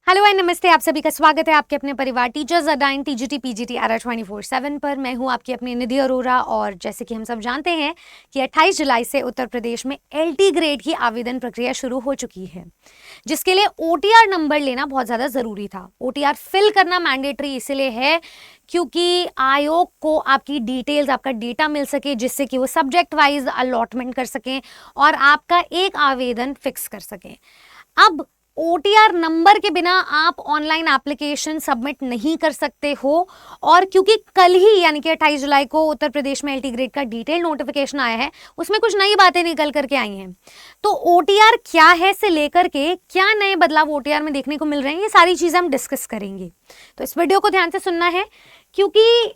Hello and नमस्ते, आप सभी का स्वागत है आपके अपने परिवार टीचर्स अडाइन टीजीटी पीजीटी आर 24/7 पर। मैं हूं आपकी अपनी निधि अरोरा। और जैसे कि हम सब जानते हैं कि 28 जुलाई से उत्तर प्रदेश में एलटी ग्रेड की आवेदन प्रक्रिया शुरू हो चुकी है, जिसके लिए ओटीआर नंबर लेना बहुत ज़्यादा ज़रूरी था। ओटीआर फिल करना मैंडेटरी इसलिए है क्योंकि आयोग को आपकी डिटेल्स, आपका डेटा मिल सके, जिससे कि वो सब्जेक्ट वाइज अलॉटमेंट कर सकें और आपका एक आवेदन फिक्स कर सकें। अब ओटीआर नंबर के बिना आप ऑनलाइन एप्लीकेशन सबमिट नहीं कर सकते हो। और क्योंकि कल ही यानी कि 28 जुलाई को उत्तर प्रदेश में एलटी ग्रेड का डिटेल नोटिफिकेशन आया है, उसमें कुछ नई बातें निकल करके आई हैं। तो ओटीआर क्या है से लेकर के क्या नए बदलाव ओटीआर में देखने को मिल रहे हैं, ये सारी चीजें हम डिस्कस करेंगे। तो इस वीडियो को ध्यान से सुनना है, क्योंकि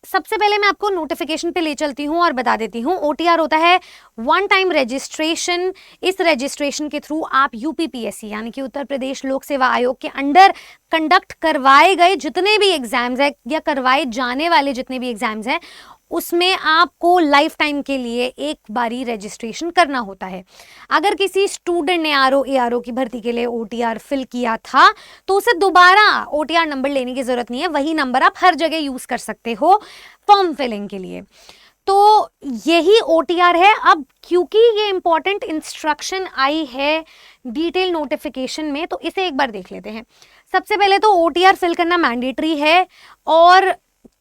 सबसे पहले मैं आपको नोटिफिकेशन पे ले चलती हूँ और बता देती हूँ। ओटीआर होता है वन टाइम रजिस्ट्रेशन। इस रजिस्ट्रेशन के थ्रू आप यूपीपीएससी यानी कि उत्तर प्रदेश लोक सेवा आयोग के अंडर कंडक्ट करवाए गए जितने भी एग्जाम्स हैं या करवाए जाने वाले जितने भी एग्जाम्स हैं, उसमें आपको लाइफ टाइम के लिए एक बारी रजिस्ट्रेशन करना होता है। अगर किसी स्टूडेंट ने आरओ एआरओ की भर्ती के लिए ओटीआर फिल किया था तो उसे दोबारा ओटीआर नंबर लेने की जरूरत नहीं है, वही नंबर आप हर जगह यूज कर सकते हो फॉर्म फिलिंग के लिए। तो यही ओटीआर है। अब क्योंकि ये इंपॉर्टेंट इंस्ट्रक्शन आई है डिटेल नोटिफिकेशन में, तो इसे एक बार देख लेते हैं। सबसे पहले तो ओटीआर फिल करना मैंडेटरी है, और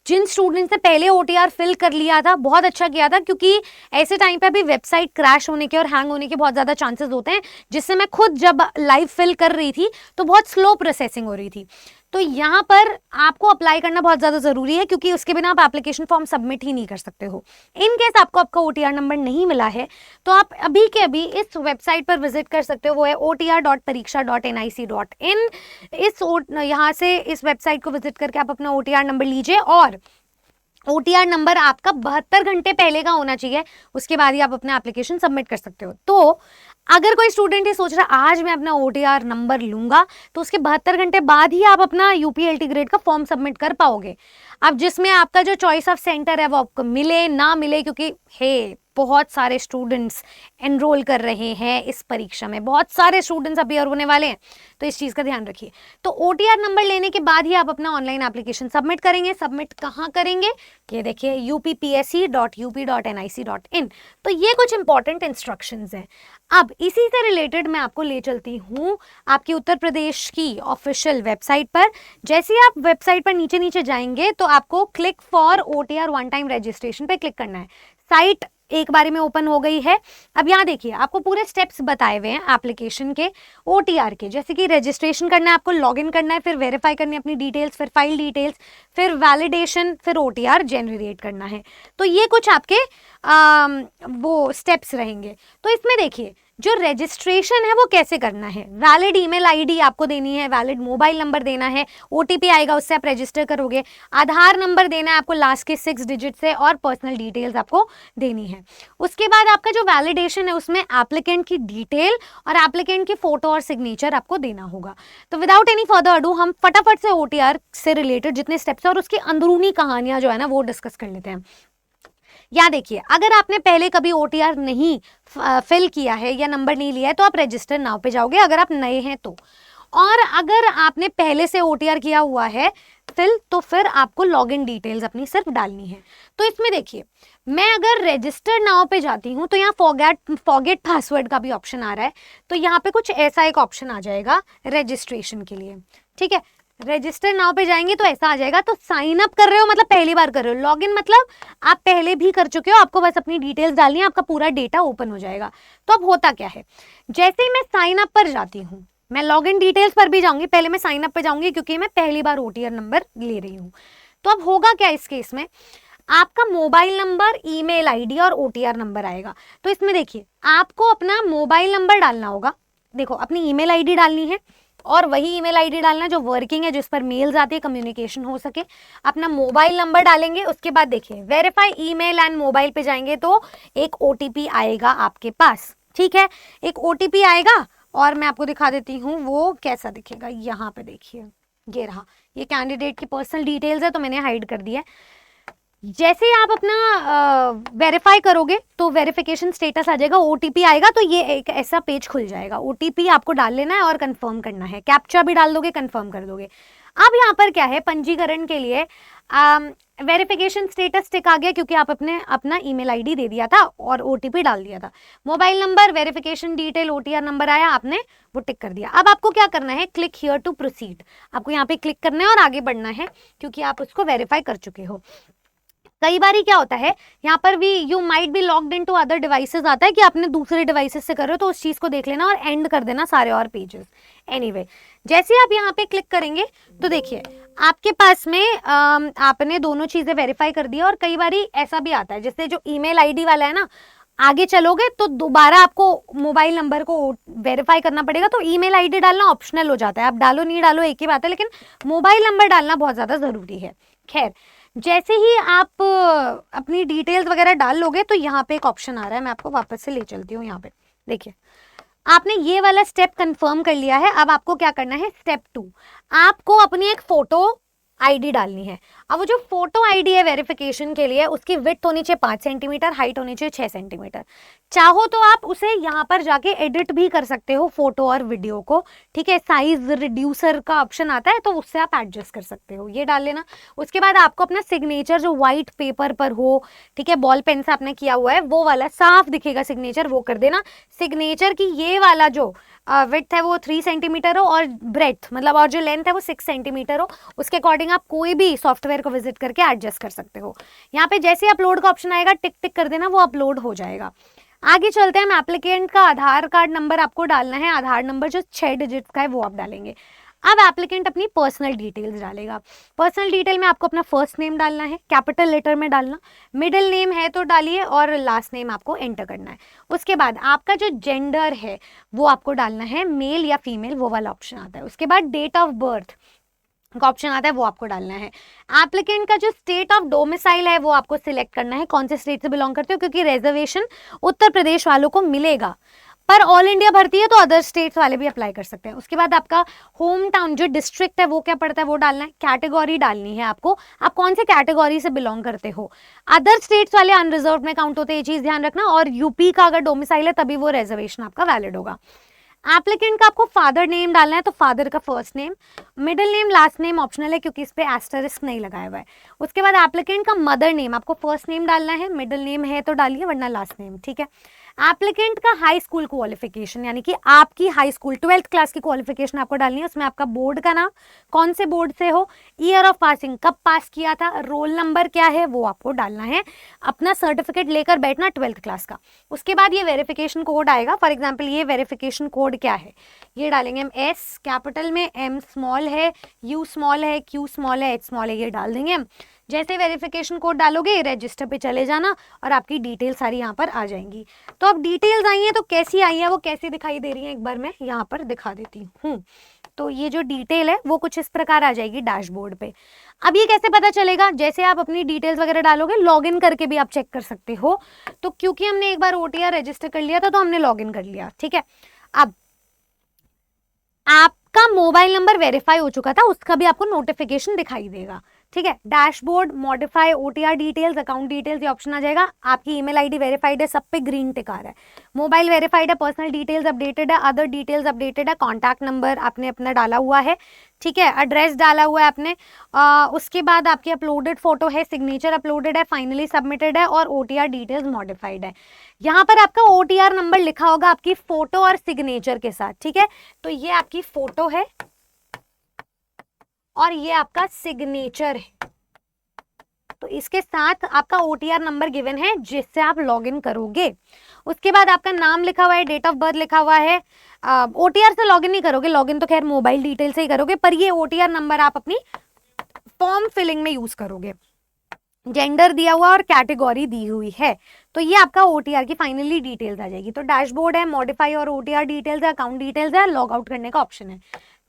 जिन स्टूडेंट्स ने पहले ओटीआर फिल कर लिया था बहुत अच्छा किया था, क्योंकि ऐसे टाइम पे भी वेबसाइट क्रैश होने के और हैंग होने के बहुत ज़्यादा चांसेस होते हैं, जिससे मैं खुद जब लाइव फिल कर रही थी तो बहुत स्लो प्रोसेसिंग हो रही थी। तो यहाँ पर आपको अप्लाई करना बहुत ज़्यादा ज़रूरी है, क्योंकि उसके बिना आप एप्लीकेशन फॉर्म सबमिट ही नहीं कर सकते हो। इन केस आपको आपका ओटीआर नंबर नहीं मिला है तो आप अभी के अभी इस वेबसाइट पर विजिट कर सकते हो, वो है otr.pariksha.nic.in। यहाँ से इस वेबसाइट को विजिट करके आप अपना ओटीआर नंबर लीजिए, और ओटीआर नंबर आपका 72 घंटे पहले का होना चाहिए, उसके बाद ही आप अपना एप्लीकेशन सबमिट कर सकते हो। तो अगर कोई स्टूडेंट ये सोच रहा है आज मैं अपना ओटीआर नंबर लूंगा, तो उसके 72 घंटे बाद ही आप अपना यूपीएलटी ग्रेड का फॉर्म सबमिट कर पाओगे। अब जिसमें आपका जो चॉइस ऑफ सेंटर है वो आपको मिले ना मिले, क्योंकि बहुत सारे स्टूडेंट्स एनरोल कर रहे हैं इस परीक्षा में, बहुत सारे स्टूडेंट्स अपियर होने वाले हैं, तो इस चीज़ का ध्यान रखिए। तो ओटीआर नंबर लेने के बाद ही आप अपना ऑनलाइन एप्लीकेशन सबमिट करेंगे। सबमिट कहाँ करेंगे, ये देखिए uppsc.up.nic.in। तो ये कुछ इंपॉर्टेंट इंस्ट्रक्शंस हैं। अब इसी से रिलेटेड मैं आपको ले चलती हूँ आपकी उत्तर प्रदेश की ऑफिशियल वेबसाइट पर। जैसे ही आप वेबसाइट पर नीचे नीचे जाएंगे तो आपको click for OTR one time registration पे क्लिक करना है। साइट एक बारी में ओपन हो गई है। अब यहाँ देखिए आपको पूरे स्टेप्स बताए हुए हैं एप्लीकेशन के ओटीआर के, जैसे कि रजिस्ट्रेशन करना है, आपको लॉगिन करना है, फिर वेरीफाई करनी है अपनी डिटेल्स, फिर फाइल डिटेल्स, फिर वैलिडेशन, फिर ओटीआर जनरेट करना है। तो ये कुछ आपके वो स्टेप्स रहेंगे। तो इसमें देखिए जो रजिस्ट्रेशन है वो कैसे करना है। वैलिड ईमेल आईडी आपको देनी है, वैलिड मोबाइल नंबर देना है, ओटीपी आएगा उससे आप रजिस्टर करोगे, आधार नंबर देना है आपको लास्ट के 6 डिजिट से, और पर्सनल डिटेल्स आपको देनी है। उसके बाद आपका जो वैलिडेशन है उसमें एप्लीकेंट की डिटेल और एप्लीकेंट की फोटो और सिग्नेचर आपको देना होगा। तो विदाउट एनी फर्दर अडू हम फटाफट से ओटीआर से रिलेटेड जितने स्टेप्स है और उसकी अंदरूनी कहानियां जो है ना वो डिस्कस कर लेते हैं। या देखिए अगर आपने पहले कभी ओटीआर नहीं फिल किया है या नंबर नहीं लिया है तो आप रजिस्टर नाउ पे जाओगे, अगर आप नए हैं तो। और अगर आपने पहले से ओटीआर किया हुआ है फिल, तो फिर आपको लॉगिन डिटेल्स अपनी सिर्फ डालनी है। तो इसमें देखिए मैं अगर रजिस्टर नाउ पे जाती हूँ तो यहाँ फॉरगेट पासवर्ड का भी ऑप्शन आ रहा है। तो यहाँ पे कुछ ऐसा एक ऑप्शन आ जाएगा रजिस्ट्रेशन के लिए, ठीक है। रजिस्टर नाउ पे जाएंगे तो ऐसा आ जाएगा। तो साइन अप कर रहे हो मतलब पहली बार कर रहे हो, लॉगिन मतलब आप पहले भी कर चुके हो, आपको बस अपनी डिटेल्स डालनी है, आपका पूरा डेटा ओपन हो जाएगा। तो अब होता क्या है, जैसे ही मैं साइन अप पर जाती हूँ, मैं लॉगिन डिटेल्स पर भी जाऊंगी, पहले मैं साइन अप पे जाऊंगी क्योंकि मैं पहली बार ओटीआर नंबर ले रही हूँ। तो अब होगा क्या इस केस में, आपका मोबाइल नंबर, ईमेल आईडी और ओटीआर नंबर आएगा। तो इसमें देखिए आपको अपना मोबाइल नंबर डालना होगा, देखो अपनी ईमेल आईडी डालनी है, और वही ईमेल आईडी डालना जो वर्किंग है, जिस पर मेल्स आती है, कम्युनिकेशन हो सके। अपना मोबाइल नंबर डालेंगे, उसके बाद देखिए वेरीफाई ईमेल एंड मोबाइल पे जाएंगे तो एक ओटीपी आएगा आपके पास, ठीक है। एक ओटीपी आएगा और मैं आपको दिखा देती हूँ वो कैसा दिखेगा। यहाँ पे देखिए ये रहा, ये कैंडिडेट की पर्सनल डिटेल्स है तो मैंने हाइड कर दिया है। जैसे ही आप अपना वेरीफाई करोगे तो वेरिफिकेशन स्टेटस आ जाएगा, ओटीपी आएगा, तो ये एक ऐसा पेज खुल जाएगा। ओटीपी आपको डाल लेना है और कंफर्म करना है, कैप्चा भी डाल दोगे, कंफर्म कर दोगे। अब यहाँ पर क्या है, पंजीकरण के लिए वेरिफिकेशन स्टेटस टिक आ गया क्योंकि आप अपना ईमेल आईडी दे दिया था और ओटीपी डाल दिया था। Mobile number, verification detail, OTR number आया, आपने वो टिक कर दिया। अब आपको क्या करना है, क्लिक हियर टू प्रोसीड, आपको यहाँ पे क्लिक करना है और आगे बढ़ना है क्योंकि आप उसको वेरीफाई कर चुके हो। कई बार क्या होता है, यहाँ पर भी you might be logged in to other devices आता है कि आपने दूसरे डिवाइसेस से कर रहे हो, तो उस चीज को देख लेना और एंड कर देना सारे और पेजेस। एनीवे, जैसे आप यहाँ पे क्लिक करेंगे तो देखिए आपके पास में आपने दोनों चीजें वेरीफाई कर दिया। और कई बार ऐसा भी आता है, जैसे जो ईमेल आईडी वाला है ना, आगे चलोगे तो दोबारा आपको मोबाइल नंबर को वेरीफाई करना पड़ेगा, तो ईमेल आईडी डालना ऑप्शनल हो जाता है, आप डालो नहीं डालो एक ही बात है, लेकिन मोबाइल नंबर डालना बहुत ज्यादा जरूरी है। खैर, जैसे ही आप अपनी डिटेल्स वगैरह डाल लोगे तो यहाँ पे एक ऑप्शन आ रहा है, मैं आपको वापस से ले चलती हूँ। यहाँ पे देखिए आपने ये वाला स्टेप कंफर्म कर लिया है। अब आपको क्या करना है, स्टेप 2, आपको अपनी एक फोटो आईडी डालनी है। अब वो जो फोटो आईडी है वेरिफिकेशन के लिए, उसकी विड्थ होनी चाहिए 5 सेंटीमीटर, हाइट होनी चाहिए 6 सेंटीमीटर। चाहो तो आप उसे यहाँ पर जाके एडिट भी कर सकते हो, फोटो और वीडियो को, ठीक है। साइज रिड्यूसर का ऑप्शन आता है तो उससे आप एडजस्ट कर सकते हो, ये डाल लेना। उसके बाद आपको अपना सिग्नेचर जो व्हाइट पेपर पर हो, ठीक है, बॉल पेन से आपने किया हुआ है, वो वाला साफ दिखेगा सिग्नेचर, वो कर देना। सिग्नेचर की ये वाला जो विड्थ है वो 3 सेंटीमीटर हो और ब्रेथ मतलब और जो लेंथ है वो 6 सेंटीमीटर हो, उसके अकॉर्डिंग आप कोई भी सॉफ्टवेयर को विजिट करके एडजस्ट कर सकते हो। यहाँ पे जैसे अपलोड का ऑप्शन आएगा, टिक टिक कर देना, वो अपलोड हो जाएगा। आगे चलते हैं, हम एप्लीकेंट का आधार कार्ड नंबर आपको डालना है, आधार नंबर जो 6 डिजिट का है वो आप डालेंगे। अब एप्लीकेंट अपनी पर्सनल डिटेल्स डालेगा। पर्सनल डिटेल में आपको अपना फर्स्ट नेम डालना है, कैपिटल लेटर में डालना, मिडिल नेम है तो डालिए और लास्ट नेम आपको एंटर करना है। उसके बाद आपका जो जेंडर है वो आपको डालना है, मेल या फीमेल, वो वाला ऑप्शन आता है। उसके बाद डेट ऑफ बर्थ का ऑप्शन आता है, वो आपको डालना है। एप्लीकेंट का जो स्टेट ऑफ डोमिसाइल है वो आपको सिलेक्ट करना है, कौन से स्टेट से बिलोंग करते हो, क्योंकि रिजर्वेशन उत्तर प्रदेश वालों को मिलेगा, पर ऑल इंडिया भरती है तो अदर स्टेट्स वाले भी अप्लाई कर सकते हैं। उसके बाद आपका होम टाउन जो डिस्ट्रिक्ट है वो क्या पड़ता है वो डालना है। कैटेगरी डालनी है आपको, आप कौन से कैटेगरी से बिलोंग करते हो। अदर स्टेट्स वाले अनरिजर्व में काउंट होते हैं, ये चीज ध्यान रखना। और यूपी का अगर डोमिसाइल है तभी वो रिजर्वेशन आपका वैलिड होगा। एप्लीकेंट का आपको फादर नेम डालना है, तो फादर का first name, middle name, last name optional है क्योंकि इस पे एस्टरिस्क नहीं लगाया हुआ है। उसके बाद एप्लीकेंट का मदर नेम, आपको फर्स्ट नेम डालना है, मिडिल नेम है तो डालिए वरना लास्ट नेम, ठीक है। एप्लीकेंट का हाई स्कूल क्वालिफिकेशन, यानी कि आपकी हाई स्कूल 12th क्लास की क्वालिफिकेशन आपको डालनी है। उसमें आपका बोर्ड का नाम, कौन से बोर्ड से हो, ईयर ऑफ पासिंग, कब पास किया था, रोल नंबर क्या है वो आपको डालना है। अपना सर्टिफिकेट लेकर बैठना 12th क्लास का। उसके बाद ये वेरिफिकेशन कोड आएगा, फॉर एग्जाम्पल ये वेरिफिकेशन कोड क्या है ये डालेंगे हम, एस कैपिटल में, एम स्मॉल है, यू स्मॉल है, क्यू स्मॉल है, एच स्मॉल है, ये डाल देंगे हम। जैसे वेरिफिकेशन कोड डालोगे रजिस्टर पे चले जाना और आपकी डिटेल सारी यहाँ पर आ जाएंगी। तो अब डिटेल्स आई हैं तो कैसी आई है, वो कैसी दिखाई दे रही है एक बार मैं यहाँ पर दिखा देती हूँ। तो ये जो डिटेल है वो कुछ इस प्रकार आ जाएगी डैशबोर्ड पे। अब ये कैसे पता चलेगा, जैसे आप अपनी डिटेल्स वगैरह डालोगे लॉगिन करके भी आप चेक कर सकते हो। तो क्योंकि हमने एक बार ओटीआर रजिस्टर कर लिया था तो हमने लॉगिन कर लिया, ठीक है। अब आपका मोबाइल नंबर वेरीफाई हो चुका था, उसका भी आपको नोटिफिकेशन दिखाई देगा, ठीक है। Dashboard, modify OTR details, account details, ये ऑप्शन आ जाएगा। आपकी ईमेल आईडी वेरीफाइड है, सब पे ग्रीन टिक आ रहा है। मोबाइल वेरीफाइड है, पर्सनल डिटेल्स अपडेटेड है, अदर डिटेल्स अपडेटेड है, कॉन्टैक्ट नंबर आपने अपना डाला हुआ है, ठीक है, एड्रेस डाला हुआ है आपने। उसके बाद आपकी अपलोडेड फोटो है, सिग्नेचर अपलोडेड है, फाइनली सबमिटेड है और ओटीआर डिटेल्स मॉडिफाइड है। यहाँ पर आपका ओटीआर नंबर लिखा होगा आपकी फोटो और सिग्नेचर के साथ, ठीक है। तो ये आपकी फोटो है और ये आपका सिग्नेचर है, तो इसके साथ आपका ओटीआर नंबर गिवन है जिससे आप लॉगिन करोगे। उसके बाद आपका नाम लिखा हुआ है, डेट ऑफ बर्थ लिखा हुआ है। ओटीआर से लॉगिन नहीं करोगे, लॉगिन तो खैर मोबाइल डिटेल से ही करोगे, पर ये ओटीआर नंबर आप अपनी फॉर्म फिलिंग में यूज करोगे। जेंडर दिया हुआ और कैटेगरी दी हुई है, तो ये आपका ओटीआर की फाइनली डिटेल्स आ जाएगी। तो डैशबोर्ड है, मॉडिफाई और ओटीआर डिटेल्स है, अकाउंट डिटेल्स है, लॉग आउट करने का ऑप्शन है।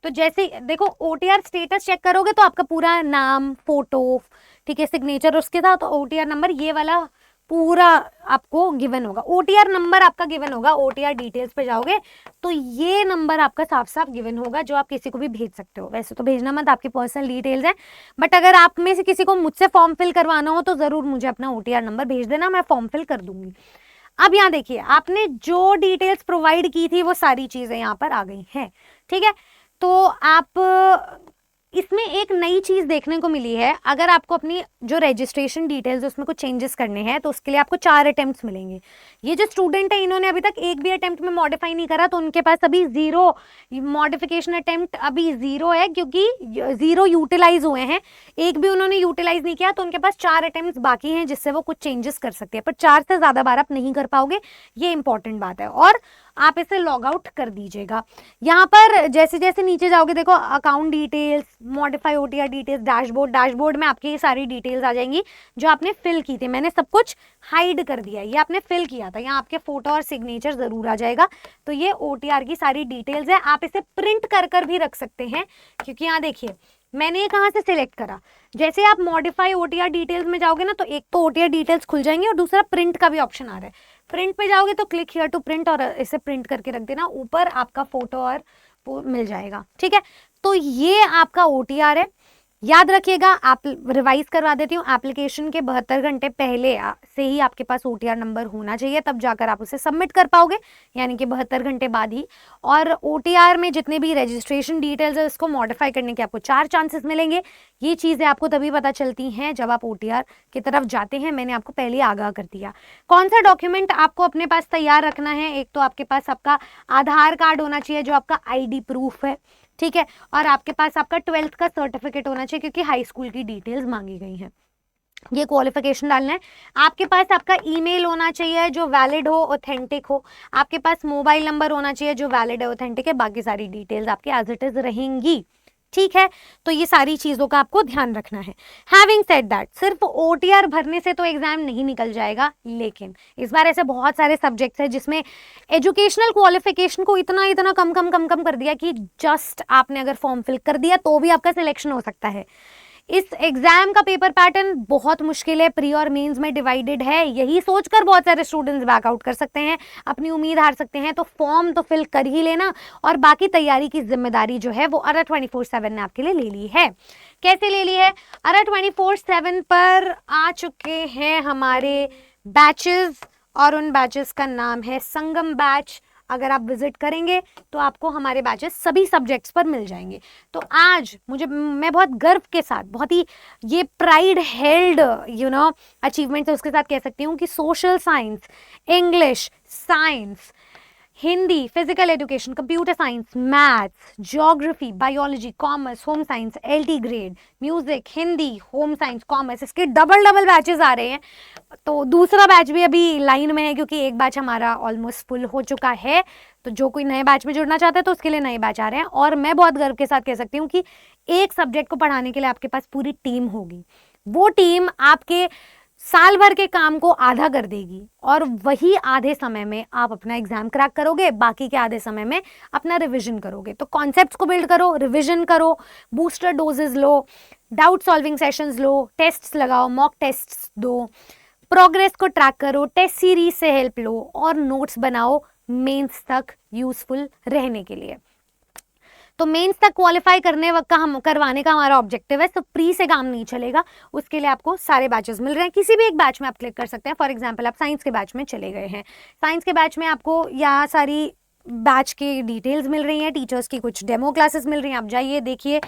तो जैसे देखो ओटीआर स्टेटस चेक करोगे तो आपका पूरा नाम, फोटो, ठीक है, सिग्नेचर, उसके साथ ओटीआर नंबर, ये वाला पूरा आपको गिवन होगा, OTR नंबर आपका गिवन होगा, OTR डिटेल्स पे जाओगे तो ये नंबर आपका साफ साफ गिवन होगा जो आप किसी को भी भेज सकते हो। वैसे तो भेजना मत, आपकी पर्सनल डिटेल्स है, बट अगर आप में से किसी को मुझसे फॉर्म फिल करवाना हो तो जरूर मुझे अपना OTR नंबर भेज देना, मैं फॉर्म फिल कर दूंगी। अब यहाँ देखिए, आपने जो डिटेल्स प्रोवाइड की थी वो सारी चीजें यहाँ पर आ गई हैं, ठीक है। तो आप इसमें एक नई चीज देखने को मिली है, अगर आपको अपनी जो रजिस्ट्रेशन डिटेल्स है उसमें कुछ चेंजेस करने हैं तो उसके लिए आपको 4 अटेम्प्ट्स मिलेंगे। ये जो स्टूडेंट है इन्होंने अभी तक एक भी अटेम्प्ट में मॉडिफाई नहीं करा, तो उनके पास अभी 0 मॉडिफिकेशन अटेम्प्ट अभी 0 है, क्योंकि 0 यूटिलाइज हुए हैं, एक भी उन्होंने यूटिलाइज नहीं किया, तो उनके पास 4 अटेम्प्ट बाकी हैं जिससे वो कुछ चेंजेस कर सकते हैं, पर 4 से ज्यादा बार आप नहीं कर पाओगे, ये इंपॉर्टेंट बात है। और आप इसे लॉग आउट कर दीजिएगा। यहाँ पर जैसे जैसे नीचे जाओगे देखो, account details, modify OTR details, dashboard में आपकी ये सारी डिटेल्स आ जाएंगी जो आपने फिल की थी। मैंने सब कुछ हाइड कर दिया, ये आपने फिल किया था, यहाँ आपके फोटो और सिग्नेचर जरूर आ जाएगा। तो ये OTR की सारी डिटेल्स है, आप इसे प्रिंट कर भी रख सकते हैं, क्योंकि यहाँ देखिए मैंने ये कहाँ से सिलेक्ट करा, जैसे आप मॉडिफाई OTR डिटेल्स में जाओगे ना तो एक तो OTR डिटेल्स खुल जाएंगे और दूसरा प्रिंट का भी ऑप्शन आ रहा है। प्रिंट पे जाओगे तो क्लिक हियर टू प्रिंट और इसे प्रिंट करके रख देना, ऊपर आपका फोटो और वो मिल जाएगा, ठीक है। तो ये आपका OTR है, याद रखिएगा। आप रिवाइज करवा देती हूँ, एप्लीकेशन के 72 घंटे पहले से ही आपके पास OTR नंबर होना चाहिए, तब जाकर आप उसे सबमिट कर पाओगे, यानी कि 72 घंटे बाद ही। और OTR में जितने भी रजिस्ट्रेशन डिटेल्स है उसको मॉडिफाई करने के आपको 4 चांसेस मिलेंगे। ये चीज़ें आपको तभी पता चलती हैं जब आप OTR की तरफ जाते हैं, मैंने आपको पहले आगाह कर दिया। कौन सा डॉक्यूमेंट आपको अपने पास तैयार रखना है, एक तो आपके पास आपका आधार कार्ड होना चाहिए जो आपका ID प्रूफ है, ठीक है, और आपके पास आपका 12th का सर्टिफिकेट होना चाहिए, क्योंकि हाई स्कूल की डिटेल्स मांगी गई हैं, ये क्वालिफिकेशन डालना है। आपके पास आपका ईमेल होना चाहिए जो वैलिड हो, ऑथेंटिक हो, आपके पास मोबाइल नंबर होना चाहिए जो वैलिड है, ऑथेंटिक है, बाकी सारी डिटेल्स आपकी एज इट इज रहेंगी, ठीक है। तो ये सारी चीजों का आपको ध्यान रखना है। हैविंग सेड दैट, सिर्फ OTR भरने से तो एग्जाम नहीं निकल जाएगा, लेकिन इस बार ऐसे बहुत सारे सब्जेक्ट्स हैं जिसमें एजुकेशनल क्वालिफिकेशन को इतना इतना कम कर दिया कि जस्ट आपने अगर फॉर्म फिल कर दिया तो भी आपका सिलेक्शन हो सकता है। इस एग्जाम का पेपर पैटर्न बहुत मुश्किल है, प्री और मेंस में डिवाइडेड है, यही सोचकर बहुत सारे स्टूडेंट्स बैकआउट कर सकते हैं, अपनी उम्मीद हार सकते हैं। तो फॉर्म तो फिल कर ही लेना, और बाकी तैयारी की जिम्मेदारी जो है वो अरा 24/7 ने आपके लिए ले ली है। कैसे ले ली है? अरा 24/7 पर आ चुके हैं हमारे बैचेस, और उन बैचेस का नाम है संगम बैच। अगर आप विजिट करेंगे तो आपको हमारे बैचेस सभी सब्जेक्ट्स पर मिल जाएंगे। तो आज मैं बहुत गर्व के साथ, बहुत ही ये प्राइड हेल्ड अचीवमेंट है उसके साथ कह सकती हूँ कि social science, English, science, Hindi, physical education, computer science, maths, geography, biology, commerce, home science, LT grade, music, Hindi, home science, commerce, इसके डबल बैचेस आ रहे हैं। तो दूसरा बैच भी अभी लाइन में है, क्योंकि एक बैच हमारा ऑलमोस्ट फुल हो चुका है। तो जो कोई नए बैच में जुड़ना चाहता है तो उसके लिए नए बैच आ रहे हैं। और मैं बहुत गर्व के साथ कह सकती हूँ कि एक सब्जेक्ट को पढ़ाने के लिए आपके पास पूरी टीम होगी, वो टीम आपके साल भर के काम को आधा कर देगी, और वही आधे समय में आप अपना एग्जाम क्रैक करोगे, बाकी के आधे समय में अपना रिवीजन करोगे। तो कॉन्सेप्ट्स को बिल्ड करो, रिवीजन करो, बूस्टर डोजेस लो, डाउट सॉल्विंग सेशंस लो, टेस्ट्स लगाओ, मॉक टेस्ट्स दो, प्रोग्रेस को ट्रैक करो, टेस्ट सीरीज से हेल्प लो, और नोट्स बनाओ मेंस तक यूजफुल रहने के लिए। तो मेंस तक क्वालिफाई करवाने का हमारा ऑब्जेक्टिव है। तो प्री से काम नहीं चलेगा, उसके लिए आपको सारे बैचेस मिल रहे हैं, किसी भी एक बैच में आप क्लिक कर सकते हैं। फॉर एग्जांपल आप साइंस के बैच में चले गए हैं, साइंस के बैच में आपको यहाँ सारी बैच की डिटेल्स मिल रही हैं, टीचर्स की कुछ डेमो क्लासेस मिल रही हैं, आप जाइए देखिए।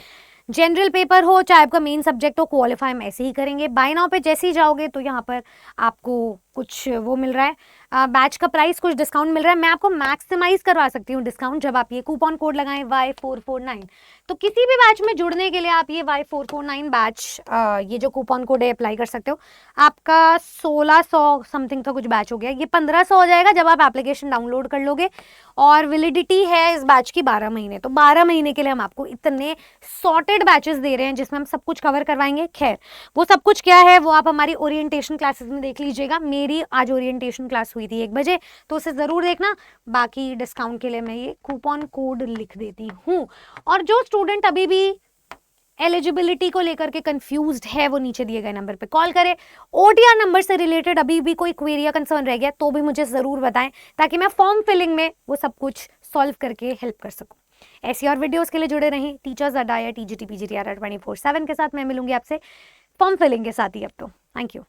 जनरल पेपर हो चाहे आपका मेन सब्जेक्ट हो, क्वालिफाई हम ऐसे ही करेंगे। बाय नाउ पे जैसे ही जाओगे तो यहाँ पर आपको कुछ वो मिल रहा है, बैच का प्राइस कुछ डिस्काउंट मिल रहा है। मैं आपको मैक्सिमाइज करवा सकती हूँ डिस्काउंट जब आप ये कूपन कोड लगाएं Y449। तो किसी भी बैच में जुड़ने के लिए आप ये Y449 बैच, ये जो कूपन कोड है अप्लाई कर सकते हो। आपका 1600 समथिंग का कुछ बैच हो गया, ये 1500 हो जाएगा जब आप एप्लीकेशन डाउनलोड कर लोगे। और वैलिडिटी है इस बैच की 12 महीने। तो 12 महीने के लिए हम आपको इतने सॉर्टेड बैचेस दे रहे हैं जिसमें हम सब कुछ कवर करवाएंगे। खैर वो सब कुछ क्या है वो आप हमारी ओरिएंटेशन क्लासेस में देख लीजिएगा। मेरी आज ओरिएंटेशन क्लास हुई थी 1 बजे, तो उसे जरूर देखना। बाकी डिस्काउंट के लिए मैं ये कूपन कोड लिख देती हूँ। और जो स्टूडेंट अभी भी एलिजिबिलिटी को लेकर के कंफ्यूज्ड है वो नीचे दिए गए नंबर पे कॉल करें। OTR नंबर से रिलेटेड अभी भी कोई क्वेरी या कंसर्न रह गया तो भी मुझे ज़रूर बताएं, ताकि मैं फॉर्म फिलिंग में वो सब कुछ सॉल्व करके हेल्प कर सकूं। ऐसी और वीडियोस के लिए जुड़े रहें टीचर्स अड्डा या TGT PGTR 24/7 के साथ। मैं मिलूंगी आपसे फॉर्म फिलिंग के साथ ही अब तो। Thank you.